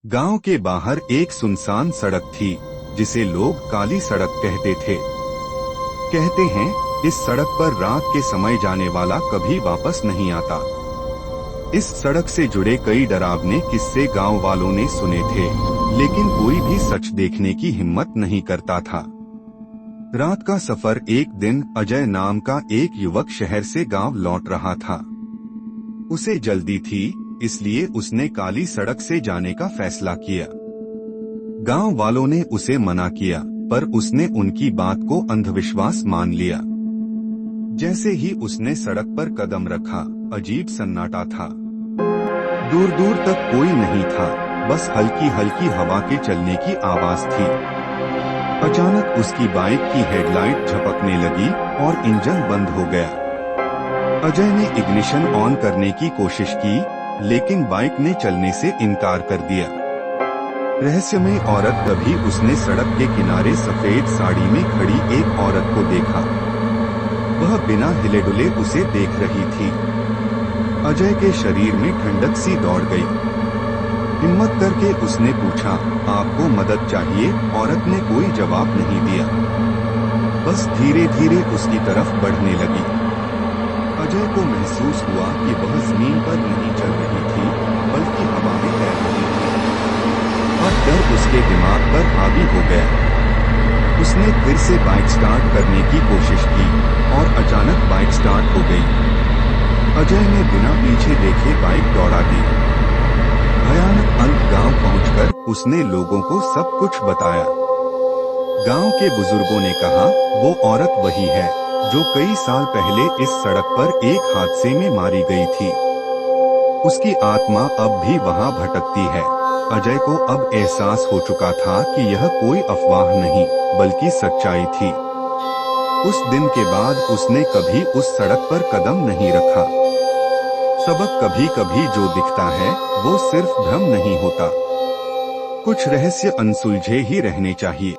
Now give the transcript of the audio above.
गांव के बाहर एक सुनसान सड़क थी जिसे लोग काली सड़क कहते थे। कहते हैं इस सड़क पर रात के समय जाने वाला कभी वापस नहीं आता। इस सड़क से जुड़े कई डरावने किस्से गांव वालों ने सुने थे, लेकिन कोई भी सच देखने की हिम्मत नहीं करता था। रात का सफर। एक दिन अजय नाम का एक युवक शहर से गांव लौट रहा था। उसे जल्दी थी, इसलिए उसने काली सड़क से जाने का फैसला किया। गांव वालों ने उसे मना किया, पर उसने उनकी बात को अंधविश्वास मान लिया। जैसे ही उसने सड़क पर कदम रखा, अजीब सन्नाटा था। दूर दूर तक कोई नहीं था, बस हल्की हल्की हवा के चलने की आवाज थी। अचानक उसकी बाइक की हेडलाइट झपकने लगी और इंजन बंद हो गया। अजय ने इग्निशन ऑन करने की कोशिश की, लेकिन बाइक ने चलने से इनकार कर दिया। रहस्यमय औरत। तभी उसने सड़क के किनारे सफेद साड़ी में खड़ी एक औरत को देखा। वह बिना हिले डुले उसे देख रही थी। अजय के शरीर में ठंडक सी दौड़ गई। हिम्मत करके उसने पूछा, आपको मदद चाहिए? औरत ने कोई जवाब नहीं दिया, बस धीरे धीरे उसकी तरफ बढ़ने लगी। अजय को महसूस हुआ कि वह जमीन पर नहीं चल रही थी, बल्कि हवा में तैर रही थी, और डर उसके दिमाग पर हावी हो गया। उसने फिर से बाइक स्टार्ट करने की कोशिश की, और अचानक बाइक स्टार्ट हो गई। अजय ने बिना पीछे देखे बाइक दौड़ा दी। भयानक अंत। गांव पहुंचकर उसने लोगों को सब कुछ बताया। गांव के बुजुर्गों ने कहा, वो औरत वही है जो कई साल पहले इस सड़क पर एक हादसे में मारी गई थी। उसकी आत्मा अब भी वहां भटकती है। अजय को अब एहसास हो चुका था कि यह कोई अफवाह नहीं, बल्कि सच्चाई थी। उस दिन के बाद उसने कभी उस सड़क पर कदम नहीं रखा। सबक। कभी कभी जो दिखता है वो सिर्फ भ्रम नहीं होता। कुछ रहस्य अनसुलझे ही रहने चाहिए।